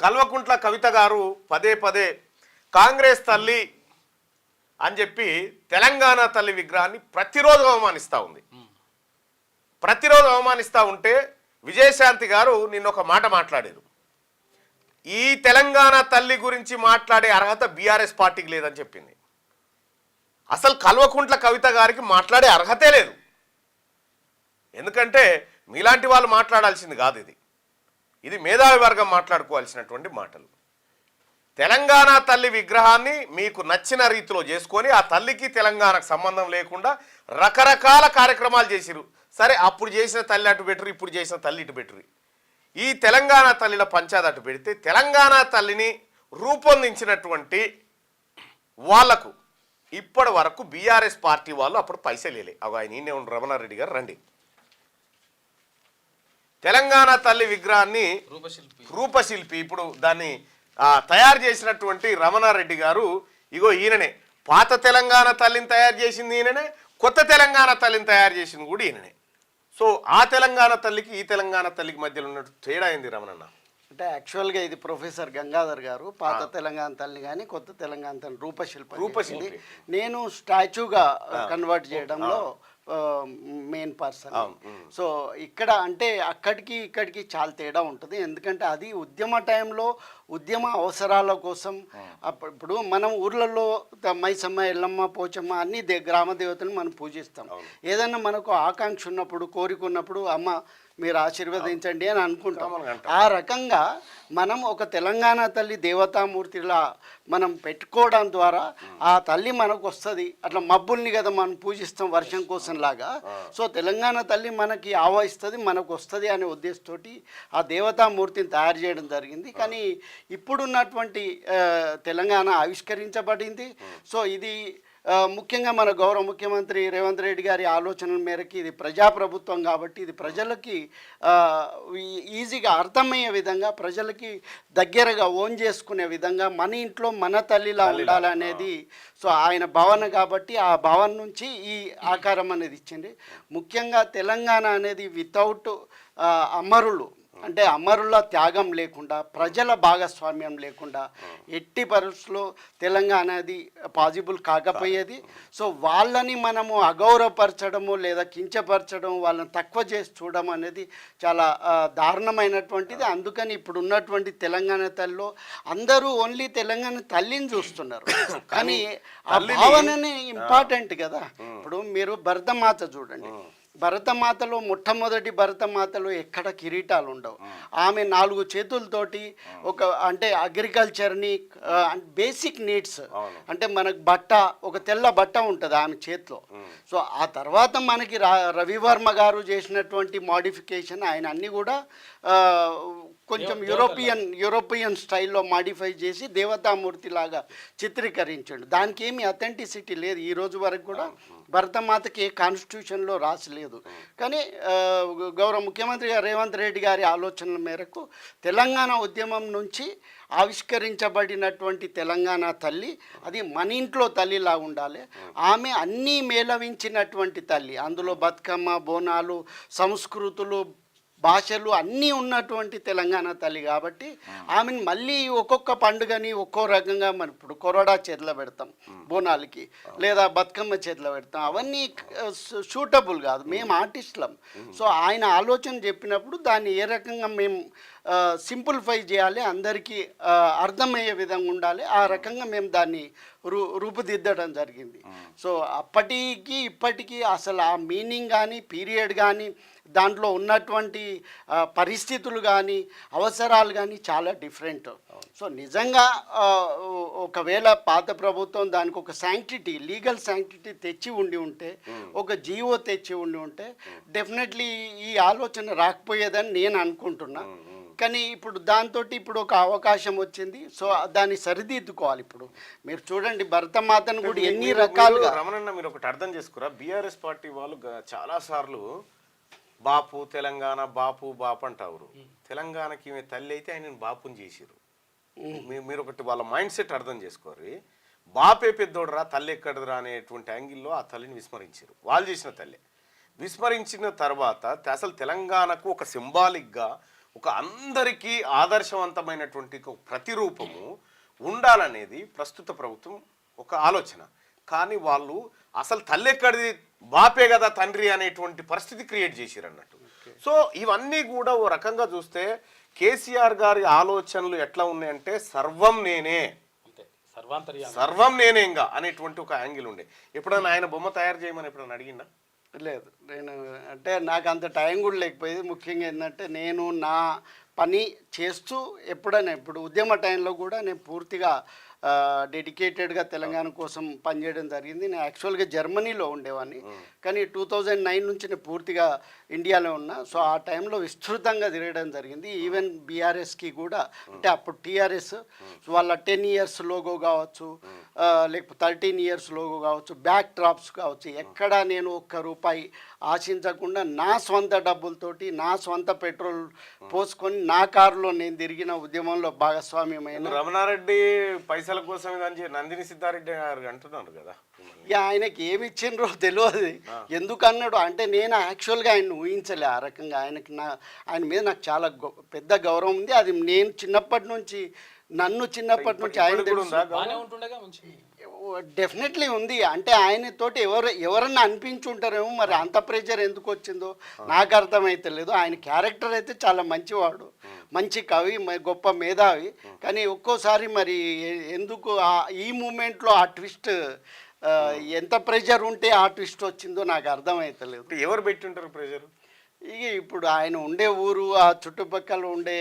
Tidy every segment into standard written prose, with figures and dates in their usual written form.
కల్వకుంట్ల కవిత గారు పదే పదే కాంగ్రెస్ తల్లి అని చెప్పి తెలంగాణ తల్లి విగ్రహాన్ని ప్రతిరోజు అవమానిస్తూ ఉంది. ప్రతిరోజు అవమానిస్తూ ఉంటే విజయశాంతి గారు నిన్న ఒక మాట మాట్లాడారు. ఈ తెలంగాణ తల్లి గురించి మాట్లాడే అర్హత బీఆర్ఎస్ పార్టీకి లేదని చెప్పింది. అసలు కల్వకుంట్ల కవిత గారికి మాట్లాడే అర్హతే లేదు. ఎందుకంటే మీలాంటి వాళ్ళు మాట్లాడాల్సింది కాదు, ఇది మేధావి వర్గం మాట్లాడుకోవాల్సినటువంటి మాటలు. తెలంగాణ తల్లి విగ్రహాన్ని మీకు నచ్చిన రీతిలో చేసుకొని ఆ తల్లికి తెలంగాణకు సంబంధం లేకుండా రకరకాల కార్యక్రమాలు చేసిరు. సరే, అప్పుడు చేసిన తల్లి అటు బెటరు, ఇప్పుడు చేసిన తల్లి ఇటు బెటరు. ఈ తెలంగాణ తల్లిల పంచాయతీ అటు పెడితే తెలంగాణ తల్లిని రూపొందించినటువంటి వాళ్లకు ఇప్పటి వరకు బీఆర్ఎస్ పార్టీ వాళ్ళు అప్పుడు పైసలు లేలే. ఆయన ఈయనే ఉన్న రమణారెడ్డి గారు రండి. తెలంగాణ తల్లి విగ్రహాన్ని రూపశిల్పి ఇప్పుడు దాన్ని తయారు చేసినటువంటి రమణారెడ్డి గారు, ఇగో ఈయననే పాత తెలంగాణ తల్లిని తయారు చేసింది ఈయననే, కొత్త తెలంగాణ తల్లిని తయారు చేసింది కూడా ఈయననే. సో ఆ తెలంగాణ తల్లికి ఈ తెలంగాణ తల్లికి మధ్యలో ఉన్నట్టు తేడా అయింది రమణన్న. అంటే యాక్చువల్గా ఇది ప్రొఫెసర్ గంగాధర్ గారు పాత తెలంగాణ తల్లి కానీ కొత్త తెలంగాణ తల్లి రూపశిల్పి నేను స్టాచ్యూగా కన్వర్ట్ చేయడంలో మెయిన్ పర్సన్. సో ఇక్కడ అంటే అక్కడికి ఇక్కడికి చాలా తేడా ఉంటుంది. ఎందుకంటే అది ఉద్యమ టైంలో ఉద్యమ అవసరాల కోసం ఇప్పుడు మనం ఊర్లలో మైసమ్మ, ఎల్లమ్మ, పోచమ్మ అన్ని గ్రామ దేవతలను మనం పూజిస్తాం. ఏదైనా మనకు ఆకాంక్ష ఉన్నప్పుడు, కోరిక ఉన్నప్పుడు అమ్మ మీరు ఆశీర్వదించండి అని అనుకుంటాం. ఆ రకంగా మనం ఒక తెలంగాణ తల్లి దేవతామూర్తిలా మనం పెట్టుకోవడం ద్వారా ఆ తల్లి మనకు వస్తుంది. అట్లా మబ్బుల్ని కదా మనం పూజిస్తాం వర్షం కోసం లాగా. సో తెలంగాణ తల్లి మనకి ఆవహిస్తుంది, మనకు వస్తుంది అనే ఉద్దేశంతో ఆ దేవతామూర్తిని తయారు చేయడం జరిగింది. కానీ ఇప్పుడున్నటువంటి తెలంగాణ ఆవిష్కరించబడింది. సో ఇది ముఖ్యంగా మన గౌరవ ముఖ్యమంత్రి రేవంత్ రెడ్డి గారి ఆలోచనల మేరకు ఇది ప్రజాప్రభుత్వం కాబట్టి ఇది ప్రజలకి ఈజీగా అర్థమయ్యే విధంగా, ప్రజలకి దగ్గరగా ఓన్ చేసుకునే విధంగా మన ఇంట్లో మన తల్లిలా ఉండాలనేది సో ఆయన భావన కాబట్టి ఆ భావన నుంచి ఈ ఆకారం అనేది ఇచ్చింది. ముఖ్యంగా తెలంగాణ అనేది వితౌట్ అమరులు అంటే అమరుల త్యాగం లేకుండా, ప్రజల భాగస్వామ్యం లేకుండా ఎట్టి పరిస్థితుల్లో తెలంగాణ అది పాసిబుల్ కాకపోయేది. సో వాళ్ళని మనము అగౌరవపరచడము లేదా కించపరచడం, వాళ్ళని తక్కువ చేసి చూడడం అనేది చాలా దారుణమైనటువంటిది. అందుకని ఇప్పుడు ఉన్నటువంటి తెలంగాణ తల్లిలో అందరూ ఓన్లీ తెలంగాణ తల్లిని చూస్తున్నారు, కానీ ఆ భావననే ఇంపార్టెంట్ కదా. ఇప్పుడు మీరు భరతమాత చూడండి, భరతమాతలో మొట్టమొదటి భరతమాతలో ఎక్కడ కిరీటాలు ఉండవు. ఆమె 4 చేతులతోటి ఒక అంటే అగ్రికల్చర్ని బేసిక్ నీడ్స్ అంటే మనకు బట్ట, ఒక తెల్ల బట్ట ఉంటుంది ఆమె చేతిలో. సో ఆ తర్వాత మనకి రవివర్మ గారు చేసినటువంటి మోడిఫికేషన్, ఆయన అన్నీ కూడా కొంచెం యూరోపియన్ స్టైల్లో మాడిఫై చేసి దేవతామూర్తి లాగా చిత్రీకరించాడు. దానికి ఏమి అథెంటిసిటీ లేదు ఈ రోజు వరకు కూడా. భరతమాతకి ఏ కాన్స్టిట్యూషన్లో రాసలేదు. కానీ గౌరవ ముఖ్యమంత్రి రేవంత్ రెడ్డి గారి ఆలోచనల మేరకు తెలంగాణ ఉద్యమం నుంచి ఆవిష్కరించబడినటువంటి తెలంగాణ తల్లి అది మన ఇంట్లో తల్లిలా ఉండాలి. ఆమె అన్నీ మేళవించినటువంటి తల్లి, అందులో బతుకమ్మ, బోనాలు, సంస్కృతులు, భాషలు అన్నీ ఉన్నటువంటి తెలంగాణ తల్లి కాబట్టి ఆమెను మళ్ళీ ఒక్కొక్క పండుగని ఒక్కో రకంగా మనం ఇప్పుడు కొరడా చేతిలో పెడతాం బోనాలకి, లేదా బతుకమ్మ చేతిలో పెడతాం, అవన్నీ సూటబుల్ కాదు. మేము ఆర్టిస్టులం. సో ఆయన ఆలోచన చెప్పినప్పుడు దాన్ని ఏ రకంగా మేము సింప్లిఫై చేయాలి, అందరికీ అర్థమయ్యే విధంగా ఉండాలి, ఆ రకంగా మేము దాన్ని రూపుదిద్దడం జరిగింది. సో అప్పటికి ఇప్పటికీ అసలు ఆ మీనింగ్ కానీ, పీరియడ్ కానీ, దాంట్లో ఉన్నటువంటి పరిస్థితులు కానీ, అవసరాలు కానీ చాలా డిఫరెంట్. సో నిజంగా ఒకవేళ పాత ప్రభుత్వం దానికి ఒక శాంక్టిటీ, లీగల్ శాంక్టిటీ తెచ్చి ఉండి ఉంటే, ఒక జీవో తెచ్చి ఉండి ఉంటే డెఫినెట్లీ ఈ ఆలోచన రాకపోయేదని నేను అనుకుంటున్నా. కానీ ఇప్పుడు దాంతో ఇప్పుడు ఒక అవకాశం వచ్చింది. సో దాన్ని సరిదిద్దుకోవాలి. ఇప్పుడు మీరు చూడండి భరతమాతను కూడా ఎన్ని రకాలుగా. రమణన్న మీరు ఒకటి అర్థం చేసుకురా, బీఆర్ఎస్ పార్టీ వాళ్ళు చాలా సార్లు బాపు తెలంగాణ, బాపు బాపు అంటారు. తెలంగాణకి తల్లి అయితే ఆయన బాపుని చేసిరు. మీరు ఒకటి వాళ్ళ మైండ్ సెట్ అర్థం చేసుకోరు. బాపే పెద్దోడరా, తల్లి ఎక్కడరా అనేటువంటి యాంగిల్లో ఆ తల్లిని విస్మరించారు. వాళ్ళు చేసిన తల్లి విస్మరించిన తర్వాత అసలు తెలంగాణకు ఒక సింబాలిక్గా ఒక అందరికీ ఆదర్శవంతమైనటువంటి ఒక ప్రతిరూపము ఉండాలనేది ప్రస్తుత ప్రభుత్వం ఒక ఆలోచన. కానీ వాళ్ళు అసలు తల్లి ఎక్కడిది, బాపే కదా తండ్రి అనేటువంటి పరిస్థితి క్రియేట్ చేసిరు అన్నట్టు. సో ఇవన్నీ కూడా ఓ రకంగా చూస్తే కేసీఆర్ గారి ఆలోచనలు ఎట్లా ఉన్నాయంటే సర్వం నేనే, సర్వం నేనే ఇంకా అనేటువంటి ఒక యాంగిల్ ఉండే. ఎప్పుడైనా ఆయన బొమ్మ తయారు చేయమని ఎప్పుడైనా అడిగిందా? లేదు, నేను అంటే నాకు అంత టైం కూడా లేకపోయేది. ముఖ్యంగా ఏంటంటే నేను నా పని చేస్తూ ఎప్పుడైనా ఇప్పుడు ఉద్యమ టైంలో కూడా నేను పూర్తిగా డెడికేటెడ్గా తెలంగాణ కోసం పనిచేయడం జరిగింది. నేను యాక్చువల్గా జర్మనీలో ఉండేవాడిని, కానీ 2009 నుంచి నేను పూర్తిగా ఇండియాలో ఉన్నా. సో ఆ టైంలో విస్తృతంగా తిరగడం జరిగింది. ఈవెన్ బీఆర్ఎస్కి కూడా, అంటే అప్పుడు టీఆర్ఎస్ వాళ్ళ 10 years లోగో కావచ్చు, లేకపోతే 13 years లోగో కావచ్చు, బ్యాక్ డ్రాప్స్ కావచ్చు, ఎక్కడ నేను ఒక్క రూపాయి ఆశించకుండా నా స్వంత డబ్బులతోటి నా స్వంత పెట్రోల్ పోసుకొని నా కారులో నేను తిరిగిన ఉద్యమంలో భాగస్వామ్యమైన రమణారెడ్డి పైసల కోసం నందిని సిద్ధారెడ్డి గారు అంటున్నారు కదా. ఇక ఆయనకి ఏమి ఇచ్చిండ్రో తెలియదు. ఎందుకు అన్నాడు అంటే నేను యాక్చువల్గా ఆయన ఊహించలే ఆ రకంగా. ఆయన మీద నాకు చాలా పెద్ద గౌరవం ఉంది. అది నేను చిన్నప్పటి నుంచి ఆయన డెఫినెట్లీ ఉంది. అంటే ఆయనతోటి ఎవరన్నా అనిపించుంటారేమో, మరి అంత ప్రెషర్ ఎందుకు వచ్చిందో నాకు అర్థమైతే లేదు. ఆయన క్యారెక్టర్ అయితే చాలా మంచివాడు, మంచి కవి, గొప్ప మేధావి. కానీ ఒక్కోసారి మరి ఎందుకు ఈ మూమెంట్లో ఆ ట్విస్ట్, ఎంత ప్రెషర్ ఉంటే ఆ ట్విస్ట్ వచ్చిందో నాకు అర్థమైతలేదు. ఎవరు పెట్టుంటారు ప్రెషర్? ఇక ఇప్పుడు ఆయన ఉండే ఊరు, ఆ చుట్టుపక్కల ఉండే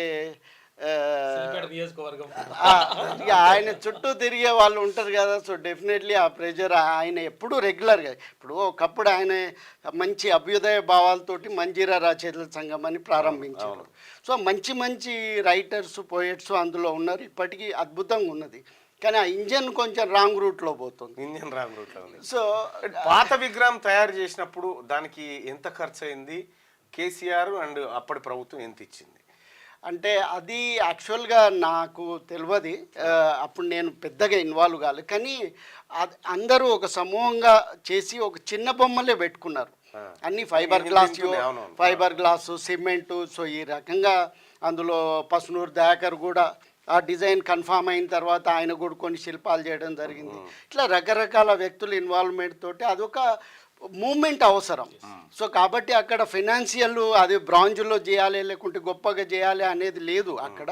ఆయన చుట్టూ తిరిగే వాళ్ళు ఉంటారు కదా. సో డెఫినెట్లీ ఆ ప్రెషర్ ఆయన ఎప్పుడూ రెగ్యులర్గా, ఇప్పుడు ఒకప్పుడు ఆయన మంచి అభ్యుదయ భావాలతోటి మంజీరా రచయితల సంఘం అని ప్రారంభించారు. సో మంచి మంచి రైటర్స్, పోయెట్స్ అందులో ఉన్నారు. ఇప్పటికీ అద్భుతంగా ఉన్నది. కానీ ఆ ఇంజన్ కొంచెం రాంగ్ రూట్లో పోతుంది. ఇంజన్ రాంగ్ రూట్లో ఉంది. సో పాత విగ్రహం తయారు చేసినప్పుడు దానికి ఎంత ఖర్చు అయింది? కేసీఆర్ అండ్ అప్పటి ప్రభుత్వం ఎంత ఇచ్చింది? అంటే అది యాక్చువల్గా నాకు తెలియదు. అప్పుడు నేను పెద్దగా ఇన్వాల్వ్ కాలేదు. కానీ అందరూ ఒక సమూహంగా చేసి ఒక చిన్న బొమ్మలే పెట్టుకున్నారు. అన్ని ఫైబర్ గ్లాసు, సిమెంటు. సో ఈ రకంగా అందులో పసునూరు దయాకర్ కూడా ఆ డిజైన్ కన్ఫామ్ అయిన తర్వాత ఆయన కూడా కొన్ని శిల్పాలు చేయడం జరిగింది. ఇట్లా రకరకాల వ్యక్తుల ఇన్వాల్వ్మెంట్ తోటి అదొక మూమెంట్ అవసరం. సో కాబట్టి అక్కడ ఫైనాన్షియల్ అది బ్రాంజ్లో చేయాలి లేకుంటే గొప్పగా చేయాలి అనేది లేదు. అక్కడ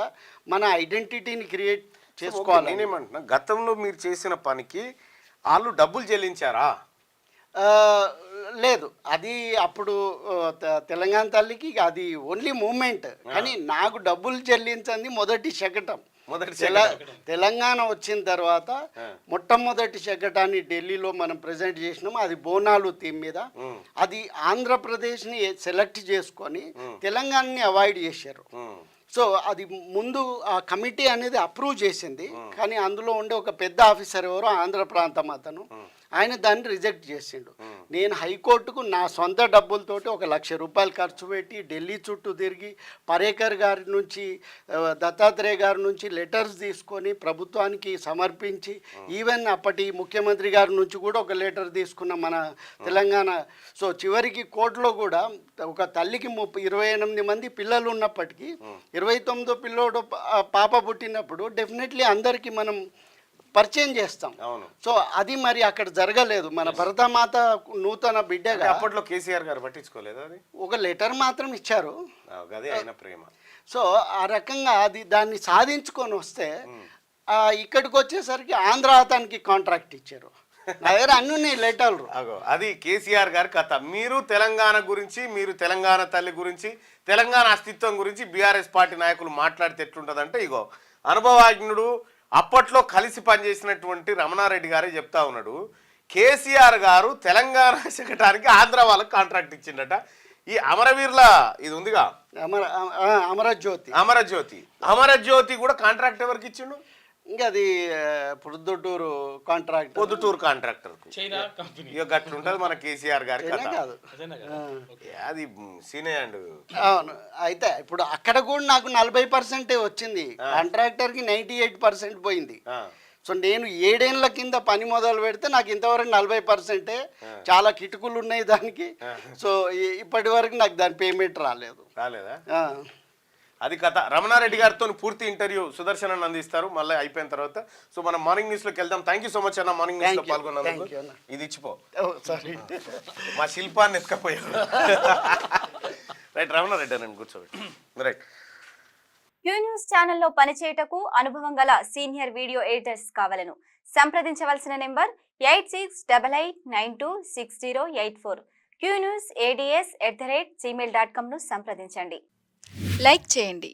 మన ఐడెంటిటీని క్రియేట్ చేసుకోవాలి. నేనేమంటున్నా, గతంలో మీరు చేసిన పనికి వాళ్ళు డబ్బులు చెల్లించారా? లేదు, అది అప్పుడు తెలంగాణ తల్లికి అది ఓన్లీ మూమెంట్. కానీ నాకు డబ్బులు చెల్లించింది మొదటి శకటం. తెలంగాణ వచ్చిన తర్వాత మొట్టమొదటి శకటాన్ని ఢిల్లీలో మనం ప్రజెంట్ చేసినాము. అది బోనాలు థీమ్ మీద. అది ఆంధ్రప్రదేశ్ని సెలెక్ట్ చేసుకొని తెలంగాణని అవాయిడ్ చేశారు. సో అది ముందు ఆ కమిటీ అనేది అప్రూవ్ చేసింది. కానీ అందులో ఉండే ఒక పెద్ద ఆఫీసర్ ఎవరో ఆంధ్ర ప్రాంతం అతను, ఆయన దాన్ని రిజెక్ట్ చేసిండు. నేను హైకోర్టుకు నా సొంత డబ్బులతోటి 1,00,000 రూపాయలు ఖర్చు పెట్టి ఢిల్లీ చుట్టూ తిరిగి పరేకర్ గారి నుంచి, దత్తాత్రేయ గారి నుంచి లెటర్స్ తీసుకొని ప్రభుత్వానికి సమర్పించి, ఈవెన్ అప్పటి ముఖ్యమంత్రి గారి నుంచి కూడా ఒక లెటర్ తీసుకున్న మన తెలంగాణ. సో చివరికి కోర్టులో కూడా ఒక తల్లికి 28 మంది పిల్లలు ఉన్నప్పటికీ 29వ పిల్లోడు పాప పుట్టినప్పుడు డెఫినెట్లీ అందరికీ మనం పరిచయం చేస్తాం. సో అది మరి అక్కడ జరగలేదు. మన భరతమాత నూతన బిడ్డగా అప్పట్లో కేసీఆర్ గారు పట్టించుకోలేదు. అది ఒక లెటర్ మాత్రం ఇచ్చారు. ప్రేమ. సో ఆ రకంగా అది దాన్ని సాధించుకొని వస్తే ఇక్కడికి వచ్చేసరికి ఆంధ్ర అతనికి కాంట్రాక్ట్ ఇచ్చారు. నా దగ్గర అన్ని లెటర్లు. అది కేసీఆర్ గారి కథ. మీరు తెలంగాణ గురించి, మీరు తెలంగాణ తల్లి గురించి, తెలంగాణ అస్తిత్వం గురించి బీఆర్ఎస్ పార్టీ నాయకులు మాట్లాడితే ఎట్లుంటుందంటే, ఇగో అనుభవజ్ఞుడు అప్పట్లో కలిసి పనిచేసినటువంటి రమణారెడ్డి గారే చెప్తా ఉన్నాడు, కేసీఆర్ గారు తెలంగాణ శకటానికి ఆంధ్ర వాళ్ళకి కాంట్రాక్ట్ ఇచ్చిండట. ఈ అమరవీరుల ఇది ఉందిగా, అమరజ్యోతి కూడా కాంట్రాక్ట్ ఎవరికి ఇచ్చిండు? ఇంకా అది పొద్దుటూరు కాంట్రాక్టర్ ఇక గట్లుంటది మన కేసీఆర్ గారి కాదు. అది సీనే అండ్. అవును. అయితే ఇప్పుడు అక్కడ కూడా నాకు 40% వచ్చింది, కాంట్రాక్టర్కి 98% పోయింది. సో నేను 7 ఏళ్ల కింద పని మొదలు పెడితే నాకు ఇంతవరకు 40%. చాలా కిటుకులు ఉన్నాయి దానికి. సో ఇప్పటి వరకు నాకు దాని పేమెంట్ రాలేదా? అది కథ. రమణారెడ్డి గారితో పూర్తి ఇంటర్వ్యూ సుదర్శన్ అన్న అందిస్తారు మళ్ళీ అయిపోయిన తర్వాత. సో మనం మార్నింగ్ న్యూస్ లోకి వెళ్దాం. థ్యాంక్ యూ సో మచ్ అన్న, మార్నింగ్ న్యూస్ లో పాల్గొన్నందుకు. ఇది ఇచ్చిపో, సారీ మా శిల్పాన్ని ఎత్తుకపోయారు. రైట్, రమణారెడ్డి అని కూర్చోబెట్టి. రైట్. క్యూ న్యూస్ ఛానల్లో పనిచేయటకు అనుభవం గల సీనియర్ వీడియో ఎడిటర్స్ కావాలను సంప్రదించవలసిన నెంబర్ 8688926084. qnewsads@gmail.com ను సంప్రదించండి. లైక్ చేయండి,